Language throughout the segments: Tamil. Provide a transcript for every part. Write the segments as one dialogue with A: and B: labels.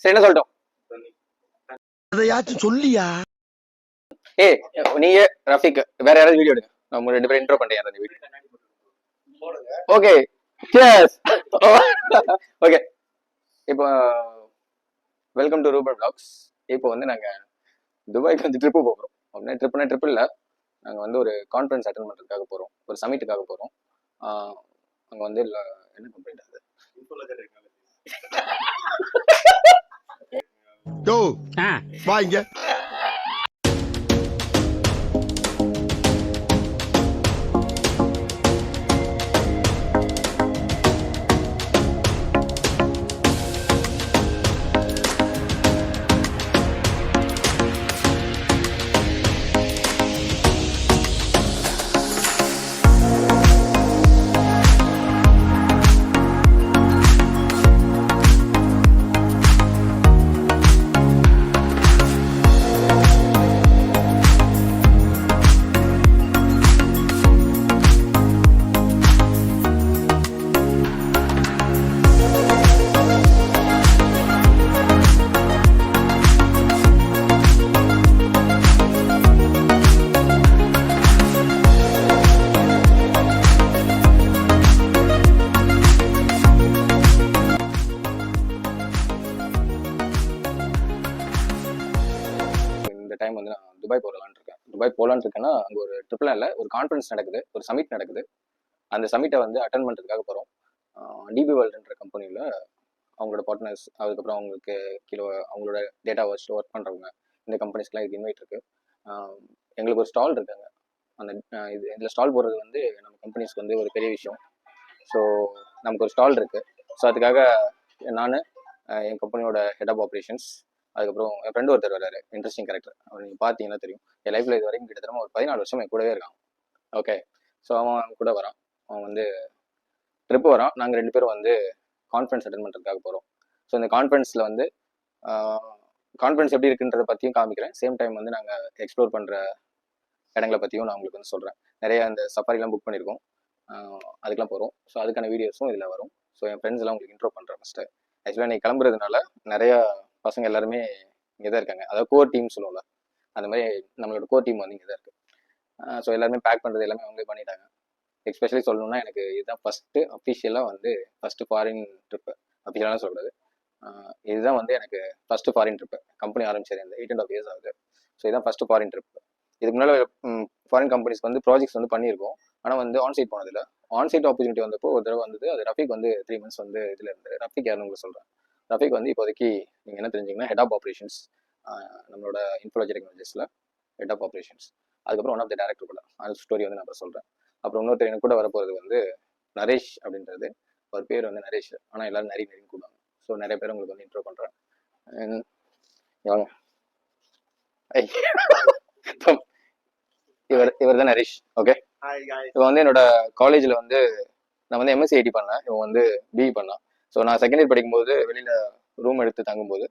A: சரி என்ன சொல்லிட்டோம்?
B: அதையாச்சும் சொல்லியா?
A: ஏய் நீங்க ரஃபிக் வேற யாராவது வீடியோ எடுங்க. நம்ம 2 பேரும் இன்ட்ரோ பண்ணிட்டேன் யாராவது வீடியோ. Okay cheers. ஓகே இப்போ வெல்கம் டு ரூபன் vlogs. இப்போ வந்து நாங்க துபாய்க்கு வந்து ட்ரிப்பு போகிறோம். அப்படின்னா ட்ரிப் இல்லை, நாங்கள் வந்து ஒரு கான்ஃபரன்ஸ் அட்டன் பண்ணுறதுக்காக போகிறோம், ஒரு சமிட்டுக்காக போகிறோம். அங்கே வந்து என்ன கம்ப்ளைண்ட் ஆகுது?
B: யோ வா இங்க.
A: டைம் வந்து நான் துபாய் போகலான்னு இருக்கேன்னா அங்கே ஒரு ட்ரிப்லாம் இல்லை, ஒரு கான்ஃபரன்ஸ் நடக்குது, ஒரு சமிட் நடக்குது. அந்த சமிட்டை வந்து அட்டன் பண்ணுறதுக்காக போகிறோம். டிபி வேர்ல்டுன்ற கம்பெனியில் அவங்களோட பார்ட்னர்ஸ், அதுக்கப்புறம் அவங்களுக்கு கீழே அவங்களோட டேட்டா வச்சு ஒர்க் பண்ணுறவங்க, இந்த கம்பெனிஸ்க்குலாம் இது இன்வைட் இருக்குது. எங்களுக்கு ஒரு ஸ்டால் இருக்காங்க. அந்த இதில் ஸ்டால் போடுறது வந்து நம்ம கம்பெனிஸ்க்கு வந்து ஒரு பெரிய விஷயம். ஸோ நமக்கு ஒரு ஸ்டால் இருக்குது. ஸோ அதுக்காக நான் என் கம்பெனியோட ஹெட் ஆஃப் ஆப்ரேஷன்ஸ், அதுக்கப்புறம் என் ஃப்ரெண்டு ஒருத்தர் வராரு, இன்ட்ரெஸ்டிங் கேரக்டர். அவர் நீங்கள் பார்த்தீங்கன்னா தெரியும். என் லைஃப்பில் இது வரைக்கும் கிட்டத்தட்ட ஒரு 14 வருஷம் என் கூடவே இருக்கான். ஓகே, ஸோ அவன் கூட வரான். அவன் வந்து ட்ரிப்பு வரான். நாங்கள் 2 பேரும் வந்து கான்ஃபரன்ஸ் அட்டன் பண்ணுறதுக்காக போகிறோம். ஸோ இந்த கான்ஃபரன்ஸில் வந்து கான்ஃபரன்ஸ் எப்படி இருக்குன்றதை பற்றியும் காமிக்கிறேன். சேம் டைம் வந்து நாங்கள் எக்ஸ்ப்ளோர் பண்ணுற இடங்களை பற்றியும் நான் உங்களுக்கு வந்து சொல்கிறேன். நிறைய அந்த சஃபாரிலாம் புக் பண்ணியிருக்கோம், அதுக்கெலாம் போகிறோம். ஸோ அதுக்கான வீடியோஸும் இதில் வரும். ஸோ என் ஃப்ரெண்ட்ஸ் எல்லாம் உங்களுக்கு இன்ட்ரோ பண்ணுறேன் ஃபஸ்ட்டு. ஆக்சுவலாக நீ கிளம்புறதுனால நிறையா பசங்க எல்லாருமே இங்கே தான் இருக்காங்க. அதாவது கோர் டீம் சொல்லுவோம்ல, அந்த மாதிரி நம்மளோட கோர் டீம் வந்து இங்கே தான் இருக்குது. ஸோ எல்லாருமே பேக் பண்ணுறது எல்லாமே அவங்களே பண்ணிட்டாங்க. எஸ்பெஷலி சொல்லணும்னா எனக்கு இதுதான் ஃபஸ்ட்டு அஃபிஷியலாக வந்து ஃபஸ்ட்டு ஃபாரின் ட்ரிப்பு. அஃபிஷியலாக சொல்லக்கூடாது, இதுதான் வந்து எனக்கு ஃபஸ்ட்டு ஃபாரின் ட்ரிப்பு. கம்பெனி ஆரம்பிச்சது இந்த 8.5 years ஆகுது. ஸோ இதுதான் ஃபஸ்ட்டு ஃபாரின் ட்ரிப்பு. இதுக்கு முன்னால் ஃபாரின் கம்பெனிஸ்க்கு வந்து ப்ராஜெக்ட்ஸ் வந்து பண்ணியிருக்கோம். ஆனால் வந்து ஆன்சைட் போனதில்லை. ஆன்சைட் ஆப்பர்ச்சுனிட்டி வந்தப்போ ஒரு தடவை வந்தது. அது ரஃபிக் வந்து 3 months வந்து இதில் இருந்தார். ரஃபிக் யாருன்னு உங்களுக்கு சொல்கிறேன். ரஃபிக் வந்து இப்போதைக்கு நீங்கள் என்ன தெரிஞ்சிங்கன்னா ஹெட் ஆஃப் ஆப்ரேஷன்ஸ், நம்மளோட இன்ஃபோலஜி டெக்னாலஜிஸில் ஹெட் ஆஃப் ஆப்ரேஷன்ஸ். அதுக்கப்புறம் ஒன் ஆஃப் த டேரக்டர் கூட அந்த ஸ்டோரி வந்து நான் அப்புறம் சொல்கிறேன். அப்புறம் இன்னொருத்தர் எனக்கு கூட வரப்போகிறது வந்து நரேஷ் அப்படின்றது. அவர் பேர் வந்து நரேஷ், ஆனால் எல்லாரும் நிறைய கூடுவாங்க. ஸோ நிறைய பேர் உங்களுக்கு வந்து இன்ட்ரோ பண்ணுறேன். இவர் தான் நரேஷ். ஓகே, இவன் வந்து என்னோட காலேஜில் வந்து நான் வந்து எம்எஸ்சி ஐடி பண்ணேன், இவன் வந்து பிஇ பண்ணான். ஸோ நான் செகண்ட் இயர் படிக்கும்போது வெளியில் ரூம் எடுத்து தங்கும்போது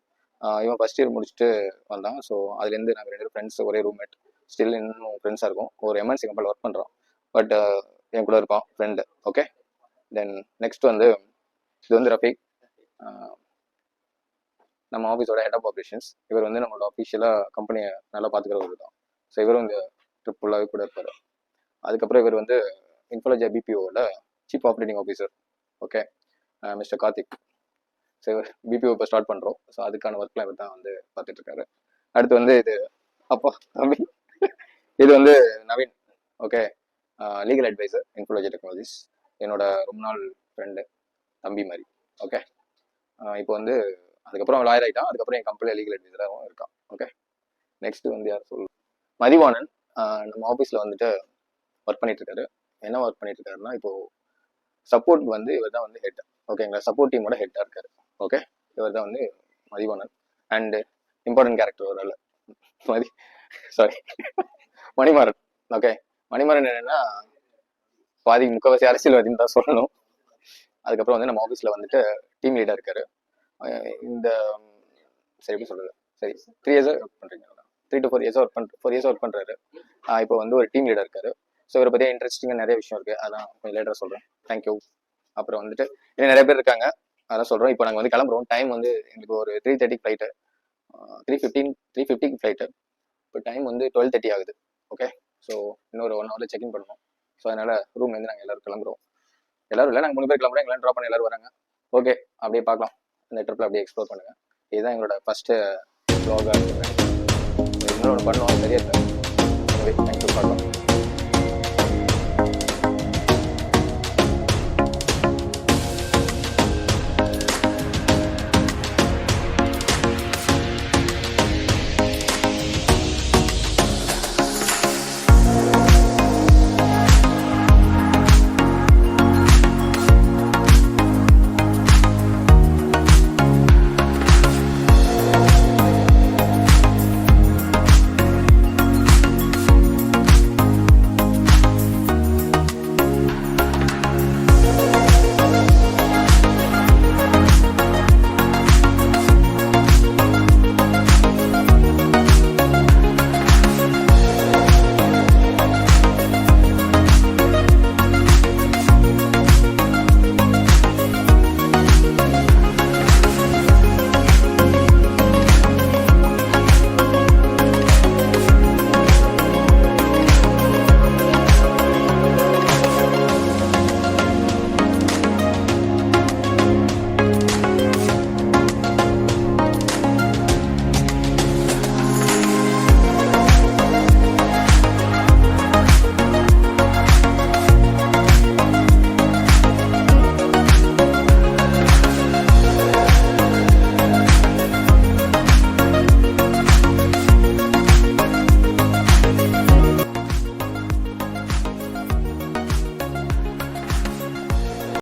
A: இவன் ஃபர்ஸ்ட் இயர் முடிச்சுட்டு வந்தான். ஸோ அதுலேருந்து நாங்கள் 2 ஃப்ரெண்ட்ஸ், ஒரே ரூம்மேட், ஸ்டில் இன்னும் ஃப்ரெண்ட்ஸாக இருக்கும். ஒரு எம்என்சி கம்பெனியில் ஒர்க் பண்ணுறோம், பட் என் கூட இருப்பான் ஃப்ரெண்டு. ஓகே, தென் நெக்ஸ்ட் வந்து இது வந்து ரஃபிக், நம்ம ஆஃபீஸோட ஹெட் ஆஃப் ஆப்ரேஷன்ஸ். இவர் வந்து நம்மளோட அஃபிஷியலாக கம்பெனியை நல்லா பார்த்துக்கிறவர் தான். ஸோ இவரும் இந்த ட்ரிப் ஃபுல்லாகவே கூட இருப்பார். அதுக்கப்புறம் இவர் வந்து இன்ஃபோலஜி பிபிஓட chief operating officer. Okay, mister Karthik. So BPO இப்போ ஸ்டார்ட் பண்ணுறோம். ஸோ அதுக்கான ஒர்க்லாம் இவர் தான் வந்து பார்த்துட்ருக்காரு. அடுத்து வந்து இது அப்பா தம்பி, இது வந்து Naveen. Okay, legal advisor Infology Technologies, என்னோட ரொம்ப நாள் ஃப்ரெண்டு, தம்பி மாதிரி. ஓகே, இப்போ வந்து அதுக்கப்புறம் லாயர் ஆகிட்டான். அதுக்கப்புறம் என் கம்பெனியில் லீகல் அட்வைசராகவும் இருக்கான். ஓகே, நெக்ஸ்ட் வந்து யார் மதிவாணன். நம்ம ஆஃபீஸில் வந்துட்டு ஒர்க் பண்ணிட்டு இருக்காரு. என்ன ஒர்க் பண்ணிட்டு இருக்காருன்னா, இப்போ சப்போர்ட் வந்து இவர் தான் வந்து ஹெட். ஓகேங்களா, சப்போர்ட் டீமோட ஹெட்டாக இருக்காரு. ஓகே, இவர் தான் வந்து மதிவாணன். அண்ட் இம்பார்ட்டன்ட் கேரக்டர் ஒரு ஆள் மணிமாறன். ஓகே, மணிமாறன் என்னன்னா பாதி முக்கால்வாசி அரசியல்வாதின்னு தான் சொல்லணும். அதுக்கப்புறம் வந்து நம்ம ஆஃபீஸில் வந்துட்டு டீம் லீடாக இருக்காரு. இந்த சரி எப்படி சொல்றது, சரி 3 years ஒர்க் பண்ணுறீங்க, 3 to 4 years ஒர்க் பண்ணுறாரு. இப்போ வந்து ஒரு டீம் லீடர் இருக்காரு. ஸோ இவரை பற்றி இன்ட்ரெஸ்டிங்காக நிறைய விஷயம் இருக்குது, அதான் கொஞ்சம் லேட்டராக சொல்கிறேன். தேங்க்யூ. அப்புறம் வந்துட்டு இன்னும் நிறைய பேர் இருக்காங்க. அதான் சொல்கிறோம். இப்போ நாங்கள் வந்து கிளம்புறோம். டைம் வந்து எங்களுக்கு ஒரு 3:30 ஃப்ளைட்டு, 3:15 ஃப்ளைட்டு. இப்போ டைம் வந்து 12:30 ஆகுது. ஓகே, ஸோ இன்னொரு 1 ஹவரில் செக்இன் பண்ணணும். ஸோ அதனால் ரூம்லேருந்து நாங்கள் எல்லோரும் கிளம்புறோம். எல்லோரும் இல்லை, நாங்கள் 3 பேர் கிளம்புறோம். எல்லாம் ட்ராப் பண்ணி எல்லோரும் வராங்க. ஓகே, அப்படியே பார்க்கலாம். இந்த ட்ரிப்பில் அப்படியே எக்ஸ்ப்ளோர் பண்ணுங்கள். இதுதான் எங்களோட ஃபஸ்ட்டு வ்ளாகாக இருக்குது. இன்னொன்று பண்ணுவோம், சரியா சார். தேங்க்யூ, பார்க்கலாம்.